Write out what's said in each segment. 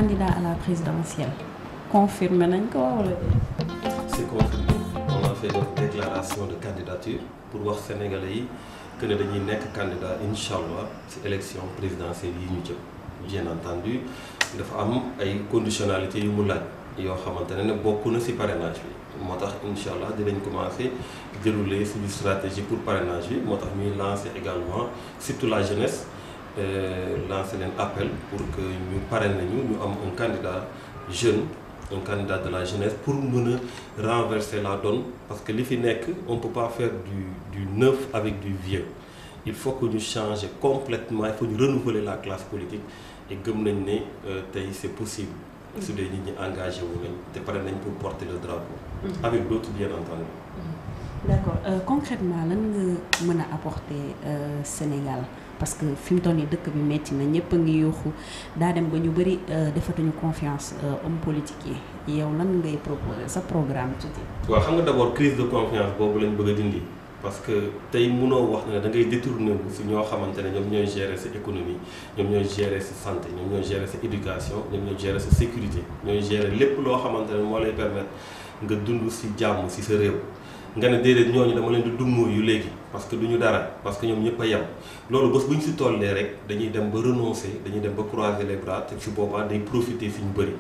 candidat à la présidentielle confirmé nañ ko wala. C'est confirmé. On a fait notre déclaration de candidature pour wax sénégalais yi que ne dañuy nekk candidat incha allah ci élection présidentielle yi ñu jëm. Bien entendu dafa am ay conditionnalités yu mu laaj yoo xamante ne bokk na ci parrainage bi moo tax incha allah dinañ commencer dérouler suñu stratégie pour parrainage bi moo tax ñuy lancer également surtout la jeunesse lancer leen appel pour que ñu parrainer ñu am un candidat jeune un candidat de la jeunesse pour mën a renverser la donne parce que li fi nekk on peut pas faire du neuf avec du vieux il faut que ñu changer complètement il faut ñu renouveler la classe politique et gëm nañ ne tey c'est possible su dee nit ñi engagé wu nañ te pare nañ pour porter le drapeau avec d'autres bien entendu. D'accord concrètement lan nga mën a apporter Sénégal parce que fi mu toll nii dëkk bi metti na ñëpp a ngi yuuxu daa dem ba ñu bëri defatuñu confiance homme politique yi yow lan ngay proposer sa programme tuuti. waaw xam nga d'abord crise de confiance boobu lañ bëgg a dindi parce que tey mënoo wax ne da ngay détourner wu si ñoo xamante ne ñoom ñooy gérer sa économie ñoom ñooy gérer sa santé ñoom ñooy gérer sa éducation ñoom ñooy gérer sa sécurité ñooy gérer lépp loo xamante ne moo lay permettre nga dund si jàmm si sa réew. nga ne déedéet ñooñu dama leen di dummóo yu léegi parce que duñu dara parce que ñoom ñëpp a yem loolu bés bu ñu si tollee rek dañuy dem ba renoncer dañuy dem ba croiser les bras te si boobaa day profiter si ñu bëri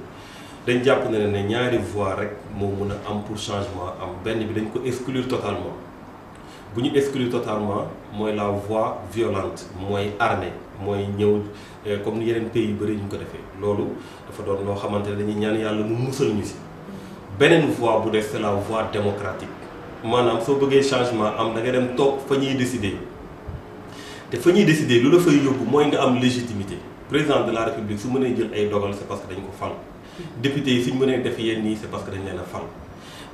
dañ jàpp ne ñaari voie rek moo mun a am pour changement am benn bi dañ ko exclure totalement bu ñu exclure totalement mooy la voie violente mooy armée mooy ñëw comme ni yeneen pays yu bëri ñu ko defee loolu dafa doon loo xamante ne dañuy ñaan yàlla mu musal ñu si beneen voie bu def c'est la voie démocratique maanaam soo bëggee changement am da nga dem toog fa ñuy décider te fa ñuy décider lu la fay yóbbu mooy nga am légitimité président de la république su mënee jël ay dogal c'est parce que dañ ko fal député yi suñ mënee def yenn nii c'est parce que dañ leen a fal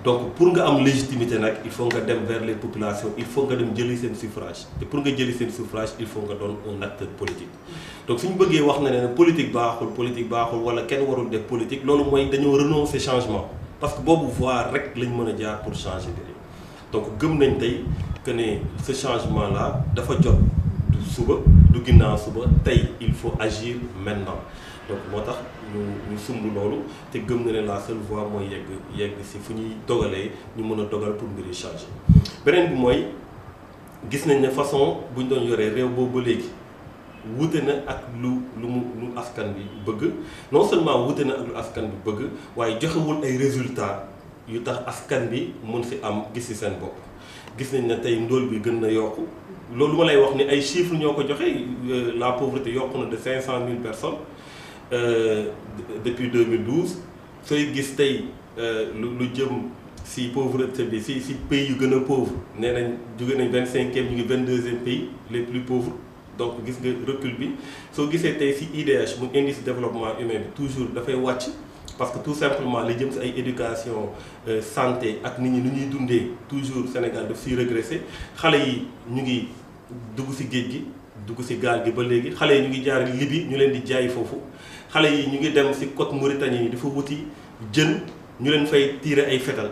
donc pour nga am légitimité nag il faut nga dem vers les populations il faut nga dem jëli seen suffrage te pour nga jëli seen suffrage il faut nga doon un acteur politique donc suñu bëggee wax na ne politique baaxul wala kenn warul def politique loolu mooy dañoo renoncer changement parce que boobu voie rek lañ mën a jaar pour changer mbir yi donc gëm nañ tey que ne ce changement là dafa jot du suba du ginnaaw suba tey il faut agir maintenant donc moo tax ñu sumb loolu te gëm na ne la seule voie mooy yegg si fu ñuy dogalee ñu mën a dogal pour mbir yi changer beneen bi mooy gis nañ ne façon bu ñu doon yoree réew boobu ba léegi wute na ak lu askan bi bëgg non seulement wute na ak lu askan bi bëgg waaye joxewul ay résultats yu tax askan bi mun si am gis ci seen bopp gis nañ ne tey ndóol bi gën na yokku loolu ma lay wax ni ay chiffres ñoo ko joxe la pauvreté yokku na de 500 000 personnes depuis 2012 sooy gis tey lu jëm si pauvreté bi si pays yu gën a pauvre nee nañ jóge nañ 25e ñu ngi 22e pays les plus pauvres donc gis nga recul bi soo gisee tey si IDH mu indice développement humain bi toujours dafay wàcc parce que tout simplement li jëm si ay éducation santé ak nit ñi nu ñuy dundee toujours Sénégal daf siy régressé xale yi ñu ngi dugg si géej gi dugg si gaal gi ba léegi xale yi ñu ngi jaar Libye ñu leen di jaay foofu xale yi ñu ngi dem si côte Mauritanie yi dafa wuti jën ñu leen fay tirer ay fetal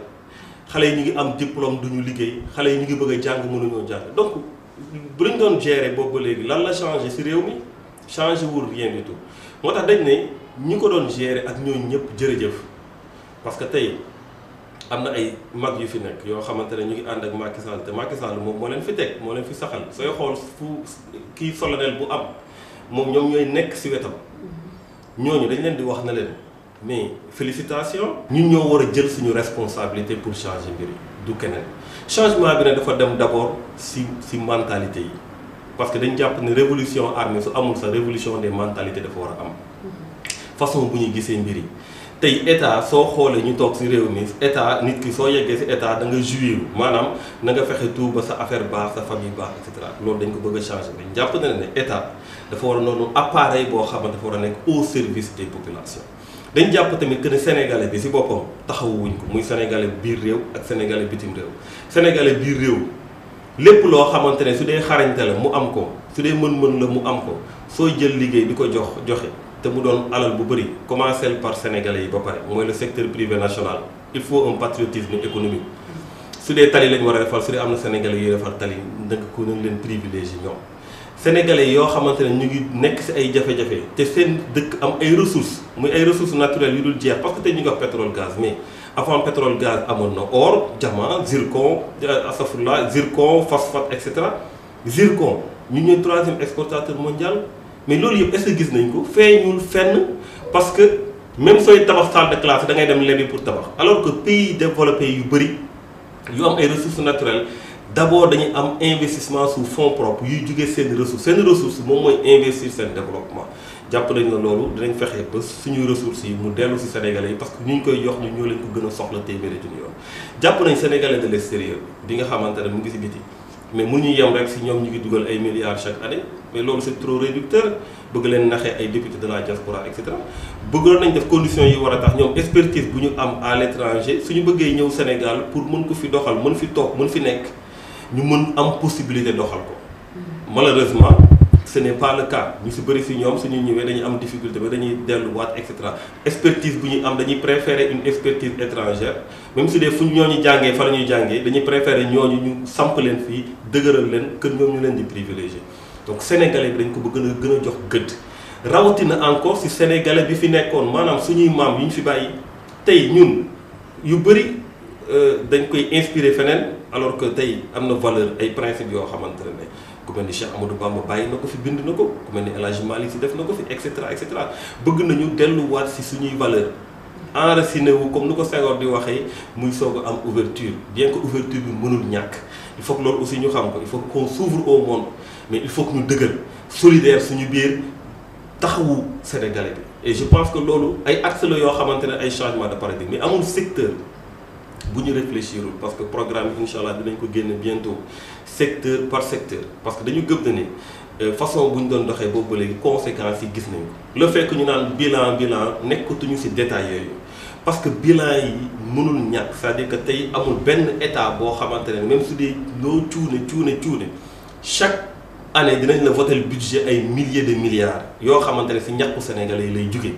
xale yi ñu ngi am diplôme duñu liggéey xale yi ñu ngi bëgg a jàng mënuñoo jàng donc bu lañ doon gérer boobu ba léegi lan la changé si réew mi changé wul rien du tout moo tax dañ ne ñi ko doon gérer ak ñooñu ñëpp jërëjëf parce que tey am na ay mag yu fi nekk yoo xamante ne ñu ngi ànd ak Macky Sall te Macky Sall moom moo leen fi teg moo leen fi saxal sooy xool fu kii solennel bu am moom ñoom ñooy nekk si wetam ñooñu dañ leen di wax na leen mais félicitations. ñun ñoo war a jël suñu responsabilité pour changer mbir yi du keneen changement bi ne dafa dem d'abord si mentalité yi parce que dañ jàpp ne révolution armée su amul sa révolution des mentalités dafa war a am façon bu ñuy gisee mbir yi tey état soo xoolee ñu toog si réew mi état nit ki soo yeggee si état da nga jouir maanaam na nga fexe tout ba sa affaire baax sa famille baax et cetera loolu dañ ko bëgg a changer dañ jàpp na ne état dafa war a noonu appareil boo xam ne dafa war a nekk au service des populations dañ jàpp tamit que ne sénégalais bi si boppam taxawuñ ko muy sénégalais biir réew ak sénégalais bitim réew sénégalais biir réew lépp loo xamante ne su dee xarañte la mu am ko su dee mën-mën la mu am ko sooy jël liggéey di ko joxe te mu doon alal bu bëri commencer par sénégalais yi ba pare mooy le secteur privé national il faut un patriotisme économique su dee tali lañ war a defal su dee am na sénégalais yuy defar tali ndëkk ko nañ leen privilégié ñoom sénégalais yoo xamante ne ñu ngi nekk ci ay jafe-jafe te seen dëkk am ay ressources muy ay ressources naturelles yu dul jeex parce que tey ñu ngi wax pétrole gaz mais avant pétrole gaz amoon na or diamant zircon astafurlah zircon phosphate et cetera zircon ñu ñooy 3e exportateur mondial mais loolu yëpp est-ce que gis nañ ko feeñul fenn parce que même sooy tabax salle de classe da ngay dem lebi pour tabax alors que pays développés yu bëri yu am ay ressources naturelles d'abord dañuy am investissement sous fonds propres yuy jógee seen ressource moom mooy investir seen développement jàpp nañ na loolu dinañ fexe ba suñuy ressources yi mu dellu ci sénégalais yi parce que ñu koy jox ñu ñoo leen ko gën a soxla téeméeri junni yoon jàpp nañ sénégalais de l'extérieur bi nga xamante ne mu ngi ci biti mais mu ñu yem rek ci ñoom ñu ngi dugal ay milliards chaque année mais loolu c'est trop réducteur bëgg leen naxee ay députés de la diaspora et cetera bëggoon nañ def conditions yi war a tax ñoom expertise bu ñu am à l'étranger suñu bëggee ñëw Sénégal pour mën ko fi doxal mën fi toog mën fi nekk ñu mën am possibilité doxal ko malheureusement ce n'est pas le cas ñu ci bëri ci ñoom suñu ñëwee dañuy am difficulté ba dañuy delluwaat et cetera expertise bu ñu am dañuy préférer une expertise étrangère même si dee fu ñooñu jàngee fa la ñuy jàngee dañuy préférer ñooñu ñu samp leen fii dëgëral leen que ñoom ñu leen di privilégier donc sénégalais bi dañ ko bëgg a gën a jox gëdd rawatina encore ci sénégalais bi fi nekkoon maanaam suñuy maam yu ñu fi bàyyi tey ñun yu bëri dañ koy inspiré feneen alors que tey am na valeur ay principes yoo xamante ne ku mel ni Cheikh Amadou Bamba bàyyi na ko fi bind na ko ku mel ni El Hadji Malick Sy def na ko fi et cetera bëgg nañu delluwaat ci suñuy valeur enraciné wu comme ni ko Senghor di waxee muy soog a am ouverture bien que ouverture bi mënul ñàkk il faut que loolu aussi ñu xam ko il faut qu'on s'ouvre au monde mais il faut que ñu dëgër solidaire suñu biir taxawu sénégalais bi et je pense que loolu ay axes la yoo xamante ne ay changement de paradigme mais amul secteur bu ñu réfléchirul parce que programme bi incha allah dinañ ko génne bientôt secteur par secteur parce que dañu gëm ne façon bu ñu doon doxee boobu ba léegi conséquences yi gis nañ ko le fait que ñu naan bilan nekkatuñu ci détails yooyu parce que bilan yi mënul ñàkk c'est-à-dire que tey amul benn état boo xamante ne même su dee loo cuune chaque année dinañ la voter budget ay milliers de milliards yoo xamante ne ci ñàkku sénégalais yi lay jóge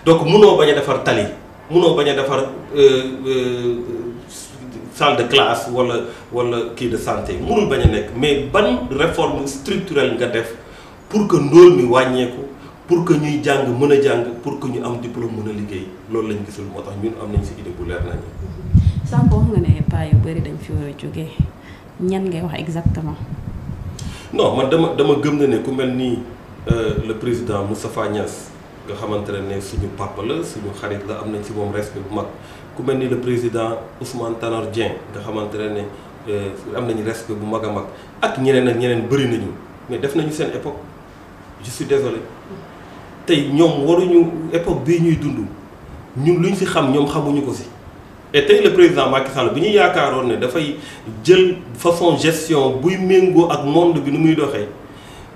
donc mënoo bañ a defar tali mënoo bañ a defar salle de classe wala kii de santé mënul bañ a nekk mais ban réforme structurelle nga def pour que ndóol mi wàññeeku pour que ñuy jàng mën a jàng pour que ñu am diplôme mën a liggéey loolu lañ gisul moo tax ñun am nañ ci idée bu leer nañu. sànq wax nga ne pas yu bëri dañ fi war a jógee ñan ngay wax exactement. non man dama gëm na ne ku mel ni le président Moustapha Niasse nga xamante ne suñu papa la suñu xarit la am nañ ci moom respect bu mag ku mel ni le président Ousmane Tanor Dieng nga xamante ne am nañu respect bu mag a mag ak ñeneen ak ñeneen bëri nañu mais def nañu seen époque je suis désolé tey ñoom waruñu époque bii ñuy dund ñun luñ ci xam ñoom xamuñu ko ci. et tey le président Macky Sall bi ñu yaakaaroon ne dafay jël façon gestion buy méngoo ak monde bi nu muy doxee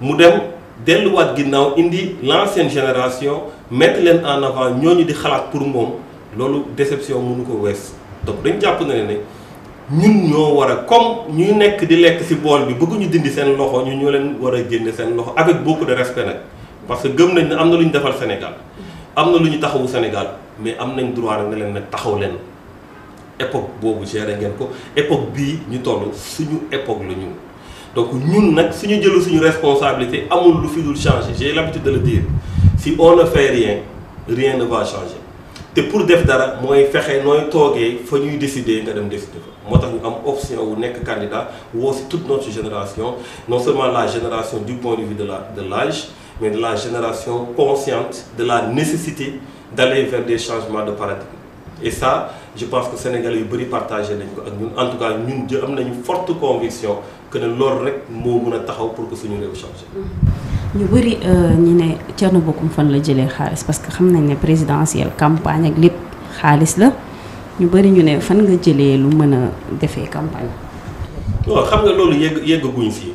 mu dem delluwaat ginnaaw indi l'ancienne génération mettre leen en avant ñooñu di xalaat pour moom loolu déception mënu ko wees donc dañ jàpp na ne ñun ñoo war a comme ñu nekk di lekk ci bool bi bëgguñu dindi seen loxo ñu ñoo leen war a génne seen loxo avec beaucoup de respect nag parce que gëm nañ ne am na lu ñu defal Sénégal am na lu ñu taxawu Sénégal mais am nañ droit rek ne leen nag taxaw leen époque boobu géré ngeen ko époque bii ñu toll suñu époque la ñun donc ñun nag suñu jëlu suñu responsabilité amul lu fi dul changer j'ai l'habitude de le dire si on ne fait rien ne va changer te pour def dara mooy fexe nooy toogee fa ñuy décider nga dem décider fa moo tax ñu am option wu nekk candidat woo si toute notre génération non seulement la génération du point de vue de l'âge mais de la génération consciente de la nécessité d'aller vers des changements de paradigme et ça je pense que Sénégalais yu bëri partagé nañ ko ak ñun en tout cas ñun am nañu forte conviction que ne loolu rek moo mën a taxaw pour que suñu réew changé. ñu bëri ñu ne Thierno Bocoum fan la jëlee xaalis parce que xam nañ ne présidentielle campagne ak lépp xaalis la ñu bëri ñu ne fan nga jëlee lu mën a defee campagne. waaw xam nga loolu yeggaguñ si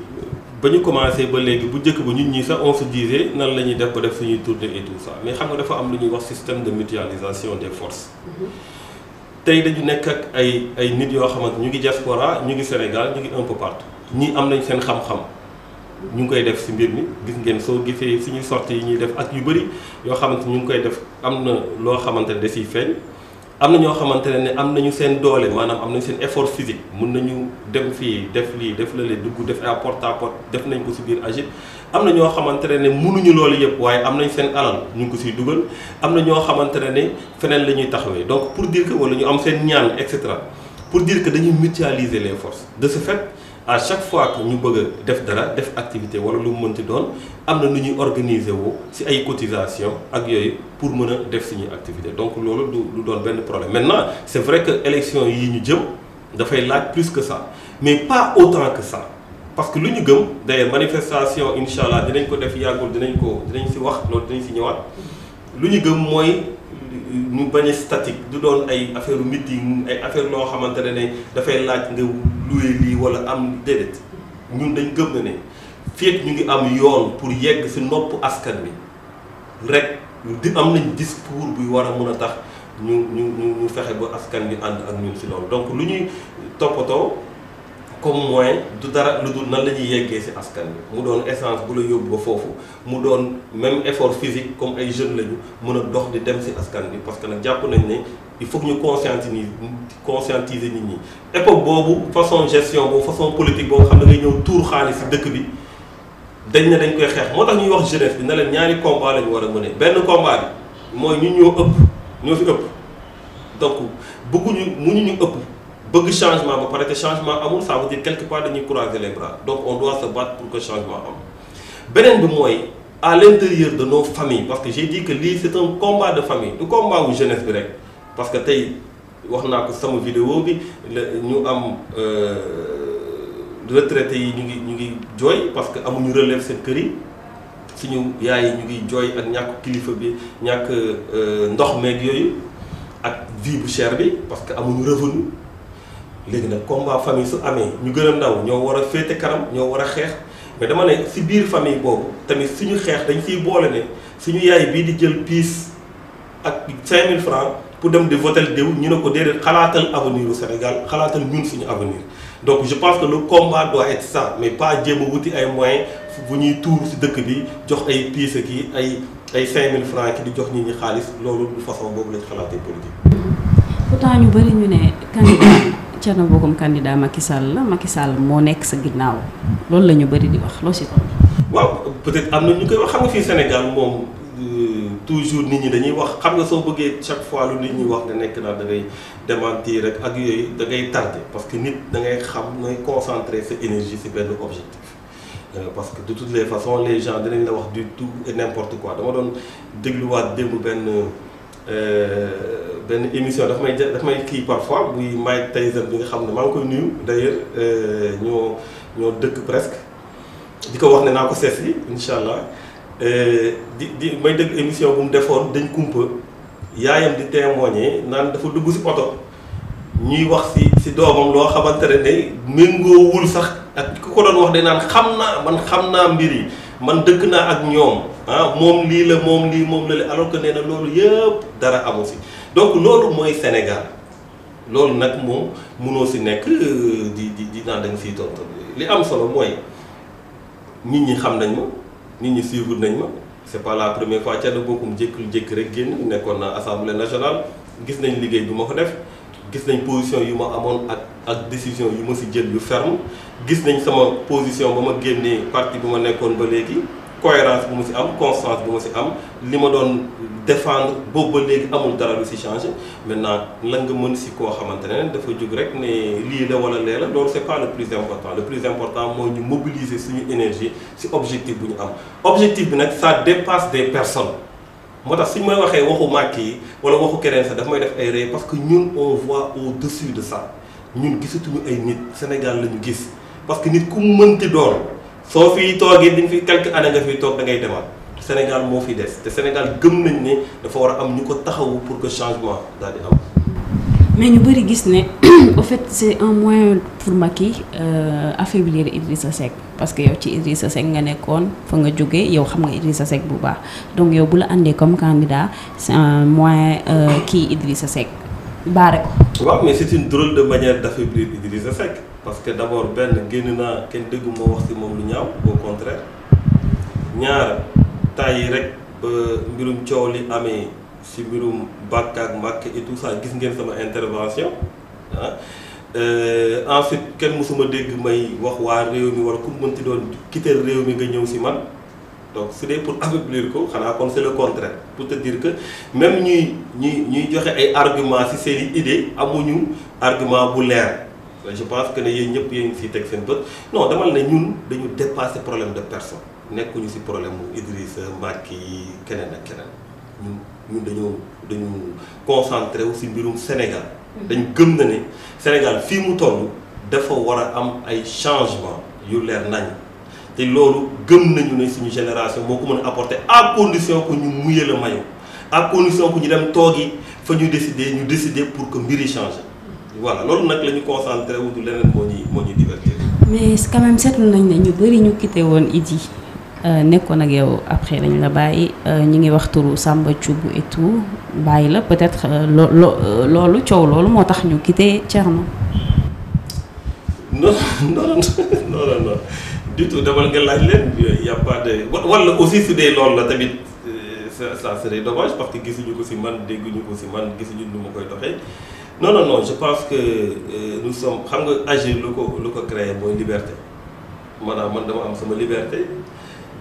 ba ñu commencé ba léegi bu njëkk ba ñun ñii sax on se disait nan la ñuy def ba def suñuy tournée et tout ça mais xam nga dafa am lu ñuy wax système de mutualisation des forces. tey dañu nekk ak ay nit yoo xamante ñu ngi diaspora ñu ngi Sénégal ñu ngi un peu partout ñii am nañ seen xam-xam ñu ngi koy def ci mbir mi gis ngeen soo gisee suñuy sorties yi ñuy def ak yu bëri yoo xamante ñu ngi koy def am na loo xamante ne da ciy feeñ am na ñoo xamante ne am nañu seen doole maanaam am nañu seen effort physique mun nañu dem fii def lii def la dugg def ay porte à porte def nañ ko si biir AGIP. am na ñoo xamante ne mënuñu loolu yëpp waaye am nañ seen alal ñu ngi ko siy dugal am na ñoo xamante ne feneen la ñuy taxawee donc pour dire que wala ñu am seen ñaan et cetera pour dire que dañuy mutualiser les forces de ce fait à chaque fois que ñu bëgg a def dara def activité wala lu mu mënti doon am na nu ñuy organiser woo si ay cotisation ak yooyu pour mën a def suñuy activité donc loolu du doon benn problème maintenant c'est vrai que élection yi ñu jëm dafay laaj plus que ça mais pas autant que ça parce que lu ñu gëm d'ailleurs manifestation incha allah dinañ ko def yàggul dinañ si wax loolu dinañ si ñëwaat lu ñu gëm mooy ñu bañ a statique du doon ay affaire meeting ay affaire loo xamante ne dafay laaj nga loué lii wala am déedéet ñun dañ gëm na ne fii ñu ngi am yoon pour yegg si nopp askan bi rek di am nañ discours buy war a mën a tax ñu fexe ba askan bi ànd ak ñun si loolu donc lu ñuy toppatoo comme moyen du dara lu dul nan la ñuy yeggee ci askan bi mu doon essence bu la yóbbu ba foofu mu doon même effort physique comme ay jeunes lañu mën a dox di dem ci askan bi parce que nag jàpp nañ ne il faut que ñu conscientiser nit ñi. époque boobu façon gestion boobu façon politique boobu xam ne ngay ñëw tuur xaalis ci dëkk bi dañ ne dañ koy xeex moo tax ñuy wax jeunesse bi ne leen ñaari combat la ñu war a mëne benn combat bi mooy ñoo fi ëpp donc mënuñu ëpp. bëgg changement ba pare te changement amul ça veut dire quelque part dañuy croiser les bras donc on doit se battre pour que changement am beneen bi mooy à l'intérieur de nos familles parce que j'ai dit que lii c'est un combat de famille du combat wu jeunesse bi rek parce que tey wax naa ko sama vidéo bi ñu am retraités yi ñu ngi jooy parce que amuñu relève seen kër yi suñu yaay yi ñu ngi jooy ak ñàkk kilifa bi ñàkk ndox meeg yooyu ak vie bu cher bi parce que amuñu revenu léegi nag combat famille su amee ñu gën a ndaw ñoo war a féete kanam ñoo war a xeex mais dama ne si biir famille boobu tamit suñu xeex dañ siy boole ne suñu yaay bii di jël piis ak 5000 francs pour dem di voter diw ñu ne ko déedéet xalaatal avenir au Sénégal xalaatal ñun suñu avenir donc je pense que le combat doit être ça mais pas jéem a wuti ay moyens bu ñuy tuur si dëkk bi jox ay piis ak ay 5000 francs ki di jox nit ñi xaalis loolu du façon boobu lañ xalaatee politique. pourtant ñu bëri ñu ne candidat Thierno Bocoum candidat Macky Sall la Macky Sall moo nekk sa ginnaaw loolu la ñu bëri di wax loo si toll. waaw peut-être am na ñu koy wax xam nga fii Sénégal moom toujours nit ñi dañuy wax xam nga soo bëggee chaque fois lu nit ñi wax nga nekk naa da ngay démentir rek ak yooyu da ngay tardé parce que nit da ngay xam nooy concentrer sa énergie ci benn objectif. Parce que de toutes les façons les gens dinañ la wax du tout et n'importe quoi dama doon dégluwaat démb benn émission daf may kii parfois muy Mike Tyson bi nga xam ne maa ngi koy nuyu d'ailleurs ñoo dëkk presque di ko wax ne naa ko sees yi incha allah di may dégg émission bu mu defoon dañ kumpa yaayam di témoigner naan dafa dugg ci oto ñuy wax ci doomam loo xamante ne méngoowul sax ak ku ko doon wax day naan xam naa mbir yi man dëkk naa ak ñoom moom lii la moom la alors que nee na loolu yëpp dara amu ci donc loolu mooy Sénégal loolu nag moom mënoo ci nekk di naan da nga ciy tontu li am solo mooy nit ñi xam nañ ma nit ñi suivre nañ ma c'est pas la première fois Thierno Bocoum jékki rek génn nekkoon na Assemblée nationale gis nañ liggéey bi ma ko def gis nañ position yu ma amoon ak décision yu ma ci jël yu ferme gis nañ sama position ba ma génnee parti bi ma nekkoon ba léegi cohérence bu ma ci am constance bu ma ci am li ma doon défendre boobu ba léegi amul dara lu ci changé maintenant lan nga mën ci koo xamante ne dafa jóg rek ne lii la wala lee la loolu c'est pas le plus important mooy ñu mobiliser suñu énergie ci objectif bu ñu am objectif bi nag ça dépasse des personnes moo tax suñu may waxee waxu Macky yi wala waxu keneen sax daf may def ay rey parce que ñun on voit au-dessus de ça ñun gisatuñu ay nit Sénégal la ñu gis parce que nit ku mu mënti doon soo fiy toogee di nga fi quelques années nga fiy toog da ngay demaat Sénégal moo fi des te Sénégal gëm nañ ne dafa war a am ñu ko taxawu pour que changement daal di am. mais ñu bëri gis ne au fait c'est un moyen pour Macky affaiblir Idrissa Seck parce que yow ci Idrissa Seck nga nekkoon fa nga jógee yow xam nga Idrissa Seck bu baax donc yow bu la andee comme candidat c'est un moyen kii Idrissa Seck baare ko. waaw mais c'est une drôle de manière d'affaiblir Idrissa Seck parce que d'abord benn génn naa kenn déggu moo wax ci moom lu ñaaw au contraire ñaar temps yi rek ba mbirum coow li amee si mbirum bàkk ak mbàkk et tout ça gis ngeen sama intervention ah ensuite kenn mësuma dégg may wax waa réew mi wala ku mënti doon quitter réew mi nga ñëw si man donc su dee pour affaiblir ko xanaa kon c'est le contraire pour te dire que même ñuy joxe ay argument si seen i idée amuñu argument bu leer je pense que ne yéen ñëpp yéen siy teg seen bët non demal ne ñun dañu dépasser problème de personne nekkuñu si problème mu Idrissa Macky keneen ak keneen ñun dañu concentré wu si mbirum Sénégal dañ gëm na ne Sénégal fii mu toll dafa war a am ay changement yu leer nañ te loolu gëm nañu ne suñu génération moo ko mën a apporter à condition que ñu mouiller le maillot à condition que ñu dem toogi fa ñu décider pour que mbir yi changer voilà loolu nag la ñu concentré wu du leneen moo ñuy divertir. mais quand même seetlu nañ ne ñu bëri ñu quitté woon Idy nekkoon ak yow après dañ la bàyyi ñu ngi wax turu Samba Thioub et tout bàyyi la peut-être loolu coow loolu moo tax ñu quitté Thierno. non du tout demal nga laaj leen y a pas de wala aussi su dee loolu la tamit ça serait dommage parce que gisuñu ko si man dégguñu ko si man gisuñu nu ma koy doxee non je pense que nous sommes xam nga agir lu ko créé mooy liberté maanaam man dama am sama liberté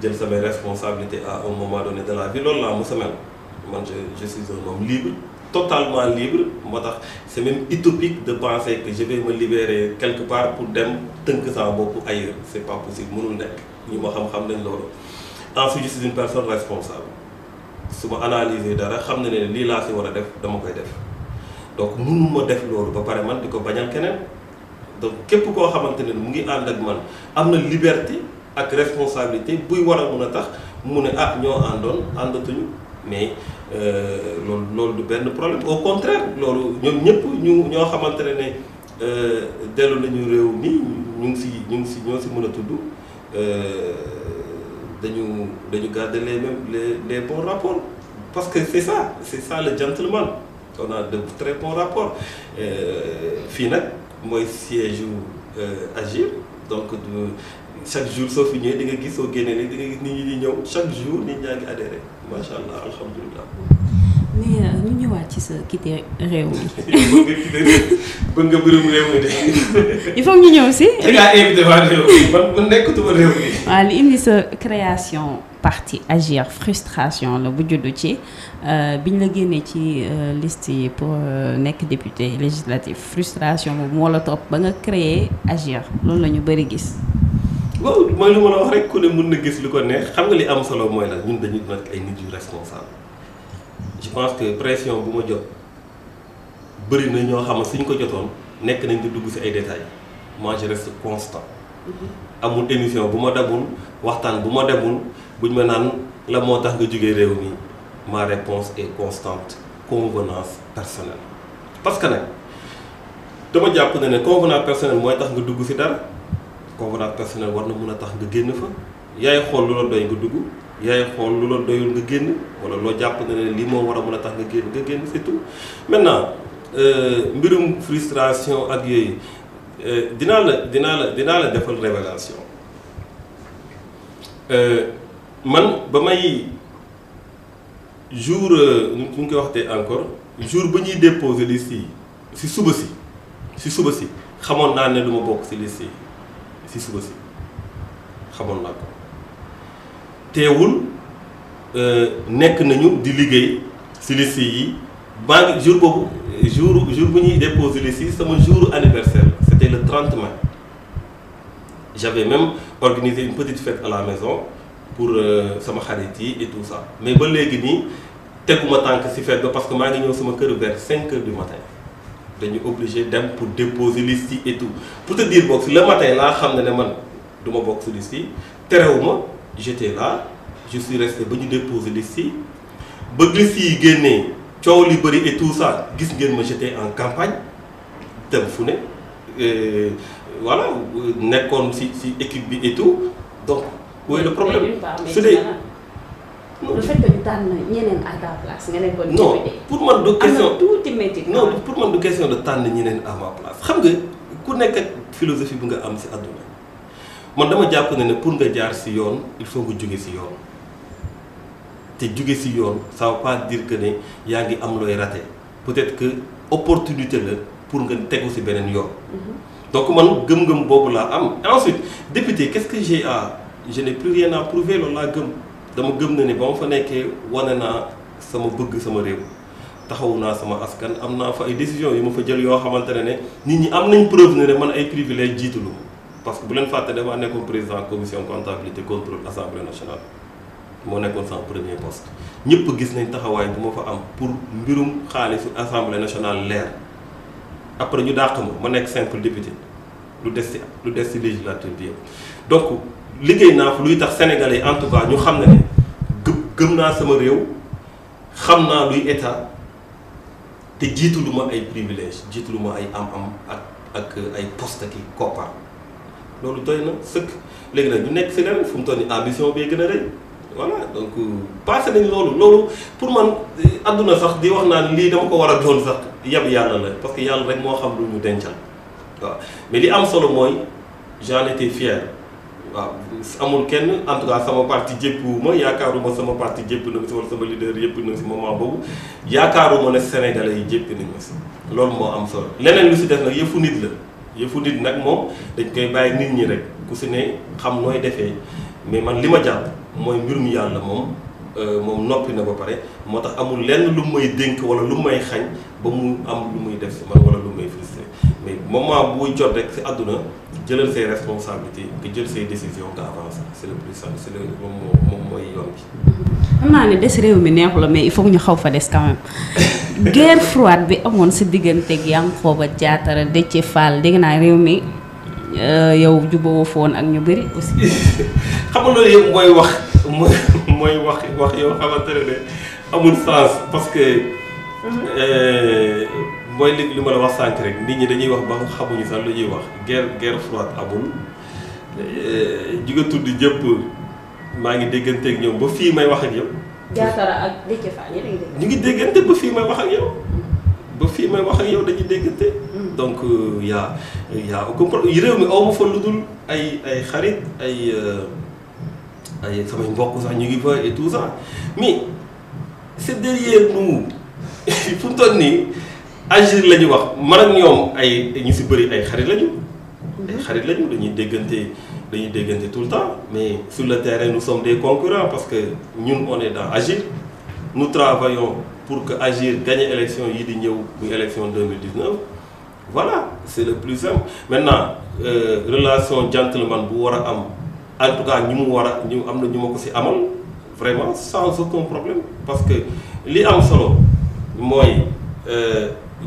jël samay responsabilité à un moment donné de la vie loolu laa mos a mel man je suis un homme libre totalement libre moo tax c'est même utopique de penser que je vais me libérer quelque part pour dem tënk sama bopp ailleurs c'est pas possible mënul nekk ñi ma xam-xam nañ loolu. ensuite je suis une personne responsable su ma analyser dara xam na ne lii laa si war a def dama koy def donc mënu ma def loolu ba pare man di ko bañal keneen donc képp koo xamante ne mu ngi ànd ak man am na liberté ak responsabilité buy war a mun a tax mu ne ah ñoo àndoon àndatuñu mais loolu du benn problème au contraire loolu ñoom ñëpp ñoo xamante ne dellu nañu réew mi ñoo si mën a tudd dañu garder les mêmes les bons rapports parce que c'est ça le gentleman on a de très bons rapports fii nag mooy siège Agir donc chaque jour soo fi ñëwee di nga gis soo génnee nii di nga gis nit ñi di ñëw chaque jour nit ñaa ngi adhéré macha allah alhamdulilah. mais ñu ñëwaat ci sa quitté réew mi. bëgg nga mbirum réew mi de. il faut ñu ñëw si. da ngaa invité waa réew mi man nekkatuma réew mi. waaw li indi sa création parti Agir frustration la bu juddu ci biñ la génnee ci liste yi pour nekk député législatif frustration boobu moo la topp ba nga créer Agir loolu la ñu bëri gis. waaw mooy lu ma la wax rek ku ne mën na gis lu ko neex xam nga li am solo mooy la ñun dañu nekk ay nit yu responsable je pense que pression bu ma jot bëri na ñoo xam ne suñ ko jotoon nekk nañ di dugg ci ay détails moi je reste constant amul émission bu ma demul waxtaan bu ma demul buñ ma naan la moo tax nga jógee réew mi ma réponse est constante convenance personnelle parce que nag dama jàpp ne convenance personnelle mooy tax nga dugg ci dara convenance personnelle war na mën a tax nga génn fa yaay xool lu la doy nga dugg yaay xool lu la doyul nga génn wala loo jàpp ne lii moo war a mën a tax nga génn c'est tout maintenant mbirum frustration ak yooyu dinaa la defal révélation man ba may jour ñu ngi koy waxtee encore jour ba ñuy déposer liste yi si suba si xamoon naa ne du ma bokk si liste yi si suba si xamoon naa ko teewul nekk nañu di liggéey si liste yi maa ngi jour boobu jour bu ñuy déposer liste yi sama jour anniversaire c'était le 30 mai j'avais même organisé une petite fête à la maison pour sama xarit yi et tout ça mais ba léegi nii teguma tànk si fête ba parce que maa ngi ñëw sama kër vers 5 heures du matin dañu obligé dem pour déposer liste yi et tout pour te dire boog le matin laa xam ne man du ma bokk si liste yi terewuma j'étais là je suis resté ba ñu déposer liste yi ba liste yi génnee coow li bëri et tout ça gis ngeen ma j'étais en campagne dem fu ne voilà nekkoon si équipe bi et tout donc où est le problème su dee le fait que ñu tànn ñeneen à ta place nga nekkoon non pour man du question tuuti métti non pour man du question de tànn ñeneen à ma place xam nga ku nekk ak philosophie bi nga am si àdduna man dama jàpp ne pour nga jaar si yoon il faut nga jóge si yoon te jóge ci yoon ça veut pas dire que ne yaa ngi am looy raté peut-être que opportunité la pour nga tegu ci beneen yoon. donc man gëm-gëm boobu laa am. ensuite député qu'est-ce que j'ai à je n'ai plus rien à prouver loolu laa gëm dama gëm na ne ba ma fa nekkee wane naa sama bëgg sama réew taxawu naa sama askan am naa fa ay décisions yu ma fa jël yoo xamante ne nit ñi am nañ preuve ne man ay privilèges jiitalu parce que bu leen fàtte damaa nekkoon président commission comptabilité contrôle assemblée nationale moo nekkoon sama premier poste ñëpp gis nañ taxawaay bu ma fa am pour mbirum xaalisu assemblée nationale leer après ñu dàq ma nekk simple député lu des ci législature bi yëpp donc liggéey naa fa luy tax sénégalais yi en tout cas ñu xam ne gëm naa sama réew xam naa luy état te jiitalu ma ay privilèges jiitalu ma ay am-am ak ay poste ki koppar loolu doy na sëkk léegi nag ñu nekk ci leneen fu mu toll nii ambition bee gën a rëy voilà donc passé nañ loolu pour man àdduna sax di wax naan lii dama ko war a doon sax yab yàlla la parce que yàlla rek moo xam lu ñu dencal waaw mais li am solo mooy j'en étais fier waaw amul kenn en tout cas sama parti jéppiwuma yaakaaruma sama parti jéppi na si wala sama leader yëpp na si moment boobu yaakaaruma ne sénégalais yi jéppi nañu si loolu moo am solo leneen lu si def nag yëfu nit la yëfu nit nag moom dañ koy bàyyi nit ñi rek ku si ne xam nooy defee mais man li ma jàpp mooy mbirum yàlla moom noppi na ba pare moo tax amul lenn lu may dénk wala lu may xañ ba mu am lu muy def si man wala lu may frustré mais moment buy jot rek si àdduna jëlal say responsabilités nga jël say décisions nga avancé c'est le plus simple c'est le moom mooy yoon bi. xam naa ne des réew mi neexu la mais il faut ñu xaw fa des quand même guerre froide bi amoon si digganteeg Yankhoba Diattara Déthié Fall dégg naa réew mi yow jubóo foon ak ñu bëri aussi. xam nga loolu yëpp mooy wax yoo xamante ne amul sens parce que mooy li ma la wax sànq rek nit ñi dañuy wax ba xamuñu sax lu ñuy wax guerre froide amul juga tudd jëpp maa ngi dégganteeg ñoom ba fii may wax ak yow. Diattara ak Déthié Fall ñu ngi déggante ba fii may wax ak yow ba fii may wax ak yow dañuy déggante. donc yaa réew mi aw ma fa lu dul ay xarit ay samay mbokk sax ñu ngi fa et tout ça mais c'est derrière nous fu mu toll nii agir la ñu wax man ak ñoom ay ñu si bëri ay xarit lañu. ay xarit lañu dañuy déggante tout le temps mais sur le terrain nous sommes des concurrents parce que ñun on est dans agir nous travaillons pour que agir gagne élection yi di ñëw muy élection 2019 voilà c'est le plus simple maintenant relation gentleman bu war a am en tout cas ñu am na ñu ma ko ci amal vraiment sans aucun problème parce que li am solo mooy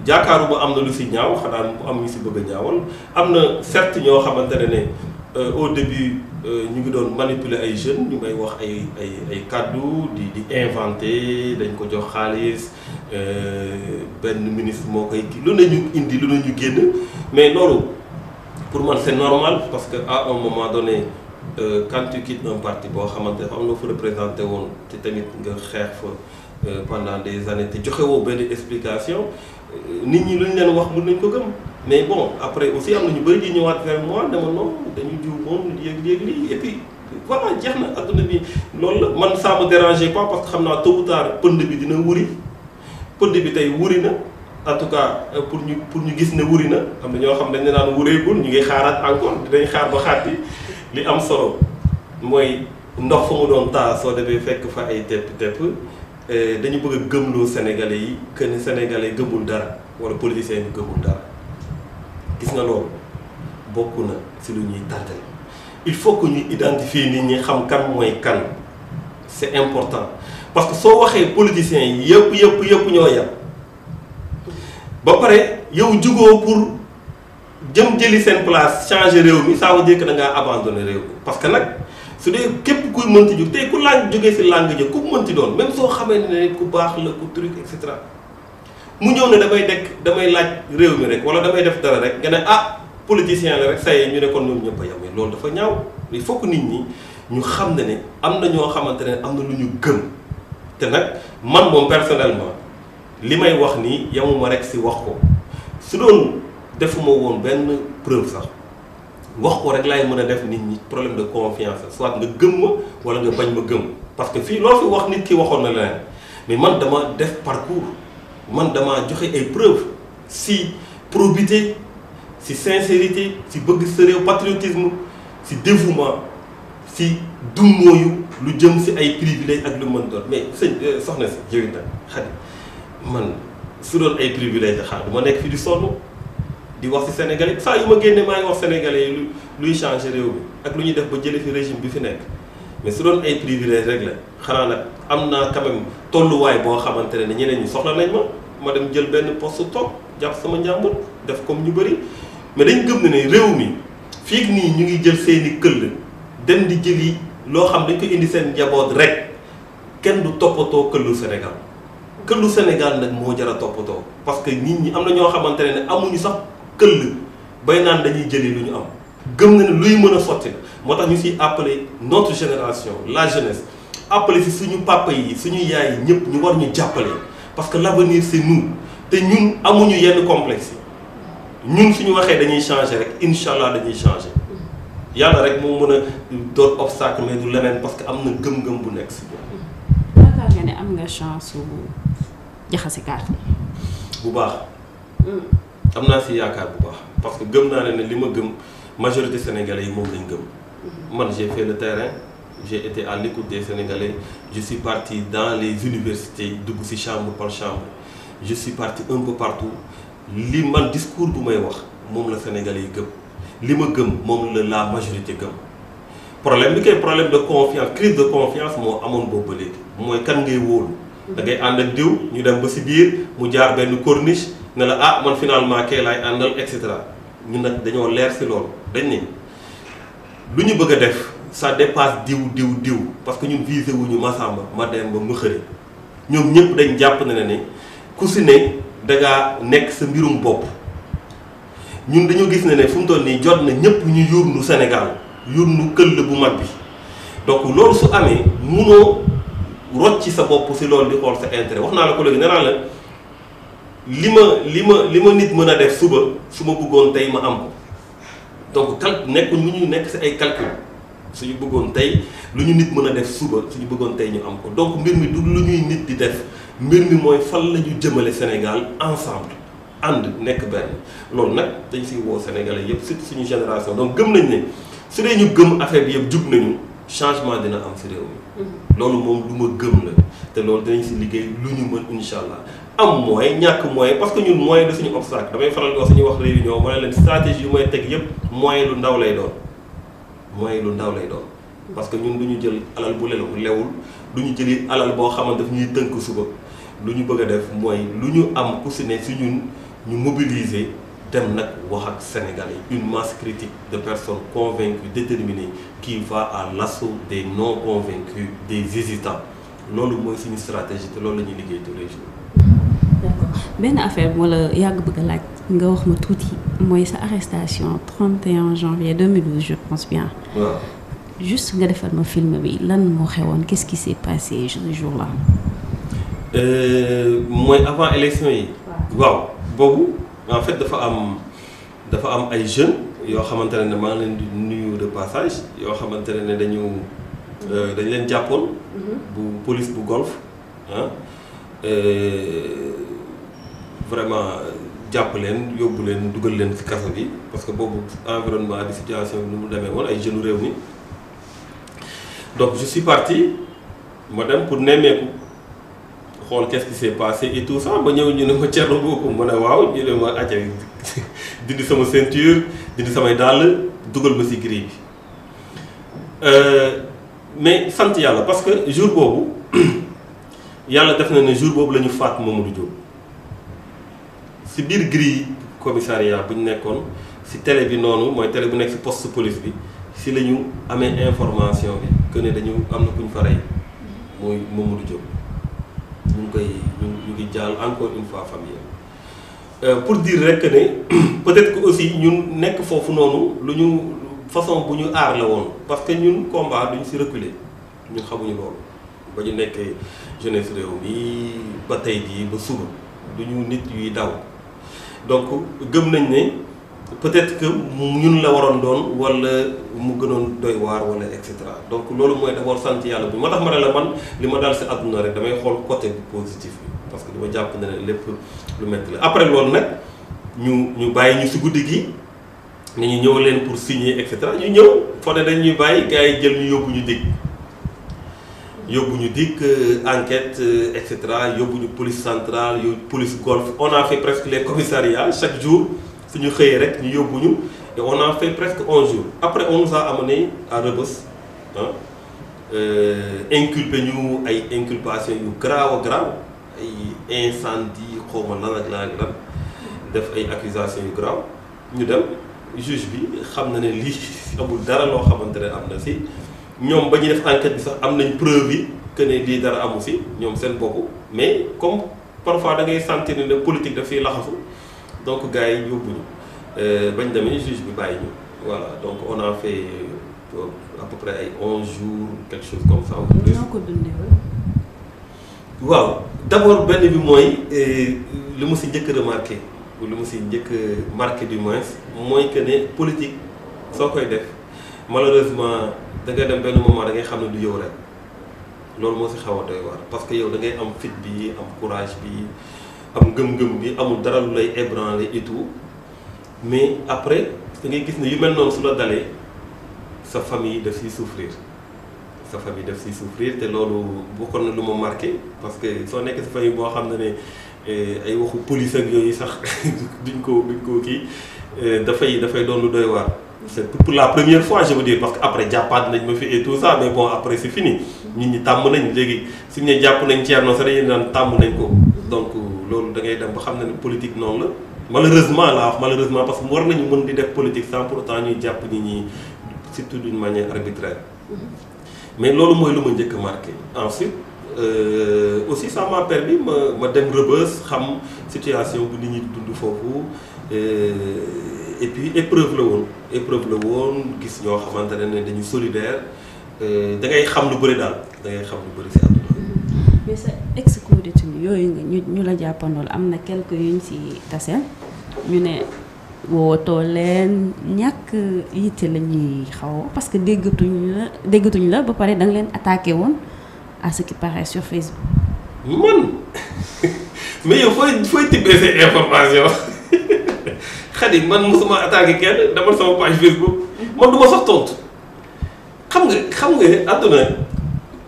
jaakaaruma am na lu ci ñaaw xanaa mu am ñu ci bëgg a ñaawal am na certes ñoo xamante ne au début ñu ngi doon manipuler ay jeunes ñu may wax ay kàddu di inventer dañ ko jox xaalis benn ministre moo koy kii lu ne ñu indi lu ne ñu génn mais loolu pour man c'est normal parce que à un moment donné quand tu quittes un parti boo xamante ne am na fa représenté woon te tamit nga xeex fa pendant des années te joxe woo benn explication nit ñi lu ñu leen wax mën nañ ko gëm mais bon après aussi am na ñu bëri di ñëwaat vers moi dama non dañu jiw moom yéeg lii et puis voilà jeex na adduna bi loolu la man ça me dérangeait pas parce que xam naa tôt ou tard pënd bi dina wuri pënd bi tey wuri na en tout cas pour ñu gis ne wuri na am na ñoo xam dañ ne naan wureegul ñu ngi xaaraat encore dinañ xaar ba xaat yi li am solo mooy ndox fa mu doon taa soo demee fekk fa ay tepp dañu bëgg a gëmloo Sénégalais yi que ne Sénégalais gëmul dara wala politiciens yi gëmul dara gis nga loolu bokk na ci lu ñuy tàggal il faut que ñu identifier nit ñi xam kan mooy kan c'est important parce que soo waxee politiciens yi yëpp ñoo yem ba pare yow jugoo pour jëm jëli seen place changer réew mi ça veut dire que da ngaa abandonner réew mi parce que nag su dee képp kuy mënti jóg tey ku làng jógee ci làng ja ku mënti doon même soo xamee ne ku baax la ku truc et cetera mu ñëw ne damay laaj réew mi rek wala damay def dara rek nga ne politicien la rek say ñu ne kon ñoom ñëpp a yem loolu dafa ñaaw il faut que nit ñi ñu xam ne am na ñoo xamante ne am na lu ñu gëm te nag man moom personnellement li may wax nii yamuma rek ci wax ko su doon defuma woon benn preuve sax wax ko rek laay mën a def nit ñi problème de confiance soit nga gëm ma wala nga bañ ma gëm parce que fii loo fi wax nit ki waxoon na leneen mais man dama def parcours man dama joxe ay preuves si probité si sincérité si bëgg sa réew patriotisme si dévouement si dummóoyu lu jëm si ay privilèges ak lu mën doon mais sëñ soxna si jëwi nag Khady man su doon ay privilèges xaar du ma nekk fi di sonn di wax ci sénégalais saa yu ma génne maa ngi wax sénégalais yi luy changer réew mi ak lu ñuy def ba jële fi régime bi fi nekk mais su doon ay privilèges rek la xanaa nag am naa quand même tolluwaay boo xamante ne ñeneen ñi soxla nañ ma dem jël benn poste toog jàpp sama njàmbur def comme ñu bëri mais dañ gëm ne réew mi fii nii ñu ngi jël seeni këll dem di jëli loo xam dañ ko indi seen njaboot rek kenn du toppatoo këllu Sénégal këllu Sénégal nag moo jar a toppatoo parce que nit ñi am na ñoo xamante ne amuñu sax këll bay naan dañuy jëli lu ñu am gëm na ne luy mën a sotti la moo tax ñu siy appelé notre génération la jeunesse appelé si suñu papa yi suñu yaay yi ñëpp ñu war ñu jàppale parce que l'avenir c'est nous te ñun amuñu yenn complexe yi ñun suñu waxee dañuy changer rek incha allah dañuy changer yàlla rek moo mën a doon obstacle mais du leneen parce que am na gëm-gëm bu nekk si ñoom. yaakaar nga ne am nga chance su jaxase carte bu baax. am naa si yaakaar bu baax parce que gëm naa ne li ma gëm majorité sénégalais yi moom lañ gëm. man j'ai fait le terrain j'ai été à l'écoute des sénégalais je suis parti dans les universités dugg si chambre par chambre je suis parti un peu partout li man discours bu may wax moom la sénégalais yi gëm. li ma gëm moom la majorité gëm problème bi kay problème de confiance crise de confiance moo amoon boobu ba léegi mooy kan ngay wóolu da ngay ànd ak diw ñu dem ba si biir mu jaar benn corniche ne la ah man finalement kee laay àndal et cetera ñun nag dañoo leer si loolu dañ ne lu ñu bëgg a def ça dépasse diw parce que ñun visé wuñu Massamba Mademba Mëxëri ñoom ñëpp dañ jàpp ne ku si ne dangaa nekk sa mbirum bopp ñun dañoo gis ne fu mu toll nii jot na ñëpp ñu yurnu Sénégal yurnu këll bu mag bi donc loolu su amee munoo rocc ci sa bopp si loolu di xool sa intérêt wax naa la ko léegi nee naa la li ma nit mën a def suba su ma bëggoon tey ma am ko donc nekkuñ lu ñu nekk si ay calcul suñu bëggoon tey lu ñu nit mën a def suba suñu bëggoon tey ñu am ko donc mbir mi du lu ñuy nit di def mbir mi mooy fan la ñu jëmale Sénégal ensemble ànd nekk benn loolu nag dañ siy woo Sénégalais yëpp surtout suñu génération donc gëm nañ ne su dee ñu gëm affaire bi yëpp jug nañu changement dina am si réew mi. loolu moom lu ma gëm la te loolu dinañ si liggéey lu ñu mën incha allah am moyen ñàkk moyen parce que ñun moyen de suñu obstacle damay faral di wax suñuy wax réunion ma ne leen stratégie yu may teg yëpp moyen lu ndaw lay doon moyen lu ndaw lay doon parce que ñun du ñu jël alal bu lewul du ñu jëli alal boo xamante daf ñuy tënk suba lu ñu bëgg a def mooy lu ñu am ku si ne si ñun ñu mobiliser dem nag wax ak Sénégalais une masse critique de personnes convaincues déterminées qui va à l'assaut des non convaincus des hésitants loolu mooy suñu stratégie te loolu la ñuy liggéey tous les jours. d'accord benn affaire moo la yàgg bëgg a laaj nga wax ma tuuti mooy sa arrestation 31 janvier 2012 je pense bien. waaw juste nga defal ma film bi lan moo xewoon qu'est-ce qui s'est passé ce jour-là. mooy avant élection yi. waaw boobu en fait dafa am ay jeunes yoo xamante ne maa ngi leen di nuyu de passage yoo xamante ne dañ leen jàppoon. bu police bu golf ah vraiment jàpp leen yóbbu leen dugal leen ci kaso bi parce que boobu environnement di situation bi nu mu demee woon ay jeunes réew mi donc je suis parti ma dem pour nemmeeku. xool qu'est-ce qui s'est passé et tout ça ba ñëw ñu ne ma Thierno Bocoum ma ne waaw ñu ne ma acca dindi sama ceinture dindi samay dàll dugal ma ci grille bi mais sant yàlla parce que jour boobu yàlla def na ne jour boobu la ñu faat Mamadou Diop ci biir grille commissariat bu ñu nekkoon ci télé bi noonu mooy télé bu nekk ci poste police bi ci la ñu amee information bi que ne dañu am na ku ñu fa rey mooy Mamadou Diop. ñu ngi jàll encore une fois famille pour dire rek que ne peut-être que aussi ñun nekk foofu noonu lu ñu façon bu ñu aar la woon parce que ñun combat duñ ci reculer ñun xamuñu loolu ba ñu nekkee jeunesse réew mi ba tey jii ba suba duñu nit yuy daw donc gëm nañ ne peut-être que ñun la waroon doon wala mu gënoon doy waar wala et cetera donc loolu mooy d'abord sant yàlla bi moo tax ma ne la man li ma daal si àdduna rek damay xool côté bu positif bi parce que dama jàpp ne lépp lu métti la après loolu nag ñu bàyyi ñu si guddi gi ne ñu ñëw leen pour signer et cetera ñu ñëw foo ne dañ ñuy bàyyi gars yi jël ñu yóbbu ñu dikk enquête et cetera yóbbu ñu police centrale yóbbu police golf on a fait presque les commissariats chaque jour suñu xëyee rek ñu yóbbu ñu et on a fait presque 11 jours après on nous a amené à Rebeuss inculpé ñu ay inculpation yu grave ay incendie xaw ma lan ak lan def ay accusations yu grave ñu dem juge bi xam na ne lii amul dara loo xamante ne am na si ñoom ba ñuy def enquête bi sax am nañ preuve yi que ne lii dara amu si ñoom seen bopp mais comme parfois da ngay sentir ne politique daf fiy laxasu donc gars yi yóbbuñu bañ demee juge bi bàyyi ñu voilà donc on a fait à peu près ay 11 jours quelque chose comme ça. ñoo ko dundee waaw d'abord benn bi mooy li mu si njëkk a remarqué ou li mu si njëkk a marqué du moins mooy que ne politique soo koy def malheureusement da ngay dem benn moment da ngay xam ne du yow rek loolu moo si xaw a doy waar parce que yow da ngay am fit bi am courage bi am ngëm-ngëm bi amul dara lu lay ébranler et tout mais après da ngay gis ne yu mel noonu su la dalee sa famille daf siy souffrir te loolu bokkoon na lu ma marqué parce que soo nekk si famille boo xam ne ay waxu police ak yooyu sax duñ ko kii dafay doon lu doy waar. C'est pour la première fois je veux dire parce que après jàppaat nañ ma fi et tout ça mais bon après c'est fini nit ñi tàmm nañ léegi suñu ne jàpp nañ Thierno sax dañuy naan tàmm nañ ko donc loolu da ngay dem ba xam ne politique noonu la malheureusement laa wax malheureusement parce que war nañu mën di def politique sans pour autant ñuy jàpp nit ñi surtout d'une manière arbitraire mais loolu mooy lu ma njëkk a marqué ensuite aussi ça m'a permis ma dem Rebeuss xam situation bu nit ñi dund foofu et puis épreuve la woon gis ñoo xamante ne dañu solidaire da ngay xam lu bëri daal da ngay xam lu bëri si àdduna. mais sa ex-co-détenu yooyu nga ñu la jàppandool am na quelques yuñ si tase ñu ne wootoo leen ñàkk yitte la ñuy xaw parce que déggatuñ la ba pare da nga leen attaqué woon à ce qui paraît sur Facebook. man mais yow fooy tibbee ces informations. Xadi man mosuma attaqué kenn dama sama page Facebook man du ma sax tontu xam nga àdduna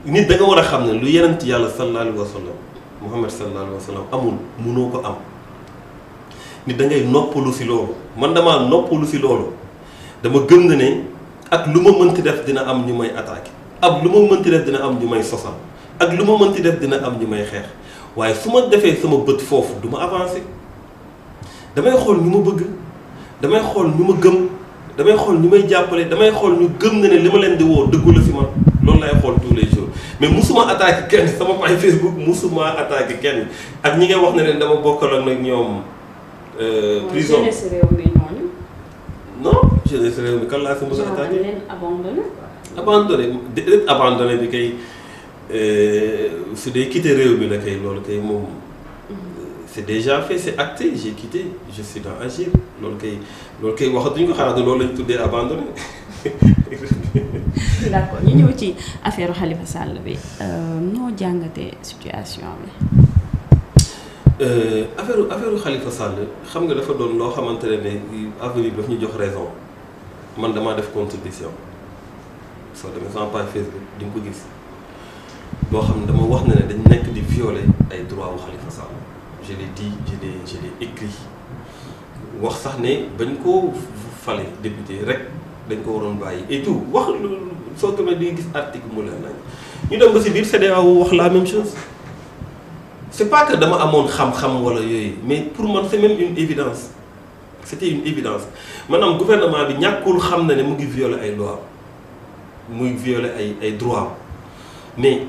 nit da nga war a xam ne lu yenent yàlla sallallahu alayhi wa sallam Muhammad sallallahu alayhi wa sallam amul munoo ko am nit da ngay noppalu si loolu man damaa noppalu si loolu dama gëm na ne ak lu ma mënti def dina am ñu may attaqué ak lu ma mënti def dina am ñu may sosal ak lu ma mënti def dina am ñu may xeex waaye su ma defee sama bët foofu du ma avancé damay xool ñu ma bëgg damay xool ñu ma gëm damay xool ñu may jàppale damay xool ñu gëm na ne li ma leen di woo dëggu la si man loolu lay xool tous les jours mais musuma attaqué kenn sama page Facebook musuma attaqué kenn ak ñi ngay wax ne leen dama bokkal ak nag ñoom prison jeunesse réew mi ñooñu. non jeunesse réew mi kan laa si mos a attaqué leen abandonné bi kay su dee quitté réew mi la kay loolu kay moom c'est déjà fait c'est acté j'ai quitté je suis dans Agir loolu kay waxatuñu ko xanaa loolu lañ tuddee abandonné. d'accord ñu ñëw ci affaire Khalifa Sall bi noo jàngatee situation bi. affaire Khalifa Sall xam nga dafa doon loo xamante ne avenir daf ñu jox raison man damaa def contribution soo demee sama page Facebook di nga ko gis boo xam ne dama wax ne dañ nekk di violer ay droits wu Khalifa Sall. Je l'ai dit, je l'ai écrit wax sax ne bañ ko fale député rek dañ ko waroon bàyyi et tout wax soo demee di gis article mu leen nañ ñu dem ba si biir CEDEAO wax la même chose c'est pas que dama amoon xam-xam wala yooyu mais pour man c'est même une évidence c'était une évidence maanaam gouvernement bi ñàkkul xam na ne mu ngi violer ay lois muy violer ay droits mais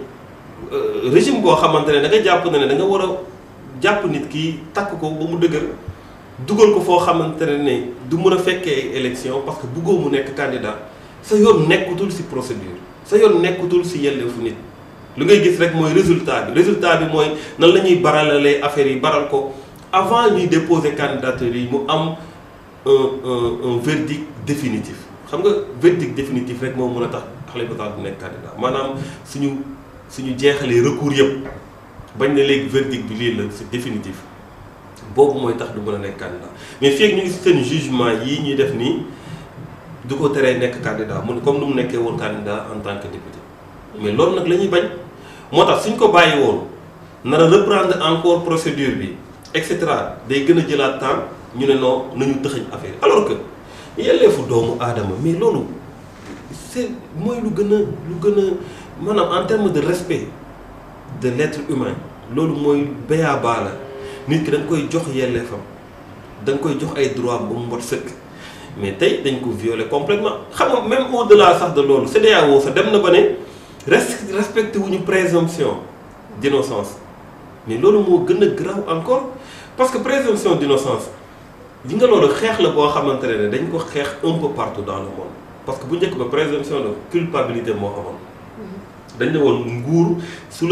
régime boo xamante ne da nga jàpp na ne da nga war a jàpp nit ki takk ko ba mu dëgër dugal ko foo xamante ne du mën a fekkee ay élection parce que bëggoo mu nekk candidat sa yoon nekkutul ci procédure sa yoon nekkutul ci yelleefu nit lu ngay gis rek mooy résultat bi mooy nan la ñuy baralalee affaire yi baral ko avant ñuy déposer candidature yi mu am un verdict définitif xam nga verdict définitif rek moo mën a tax Khalifa Sall du nekk candidat maanaam suñu jeexalee recours yëpp bañ ne léegi verdict bi lii la c'est définitif boobu mooy tax du mën a nekk candidat mais fii ak ñu ngi seen jugement yii ñuy def nii du ko teree nekk candidat mu comme nu mu nekkee woon candidat en tant que député mais loolu nag la ñuy bañ moo tax suñ ko bàyyi woon nar a reprendre encore procédure bi et cetera day gën a jëlaat temps ñu ne non nañu tëxëñ affaire alors que yelleefu doomu aadama mais loolu c'est mooy lu gën a maanaam en termes de respect de l'être humain loolu mooy béyaabaa la nit ki da nga koy jox yelleefam da nga koy jox ay droit ba mu mot sëkk mais tey dañ ko violer complètement xam nga même au-delà sax de loolu CEDEAO sax dem na ba ne respecté wuñu présomption d'innocence mais loolu moo gën a grave encore parce que présomption d'innocence li nga loolu xeex la boo xamante ne dañ ko xeex un peu partout dans le monde parce que bu njëkk ba présomption de culpabilité moo amoon dañ ne woon nguur su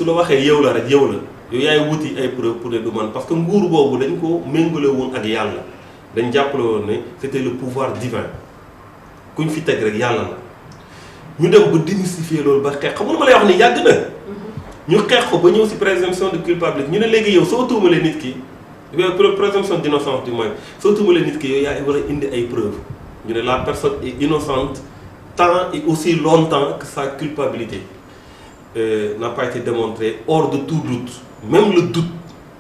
la waxee yow la rek yow la yow yaay wuti ay preuve pour ne du man parce que nguur boobu dañ ko méngale woon ak yàlla dañ jàppale woon ne c'était le pouvoir divin kuñ fi teg rek yàlla la ñu dem ba démystifier loolu ba xeex xam nga lu ma lay wax ni yàgg na ñu xeex ko ba ñëw ci présomption de culpabilité ñu ne léegi yow soo tuumalee nit ki présomption d'innocence du moins soo tuumalee nit ki yow yaa war a indi ay preuves ñu ne la personne est innocente tant et aussi longtemps que sa culpabilité n'a pas été démontrée hors de tout doute même le doute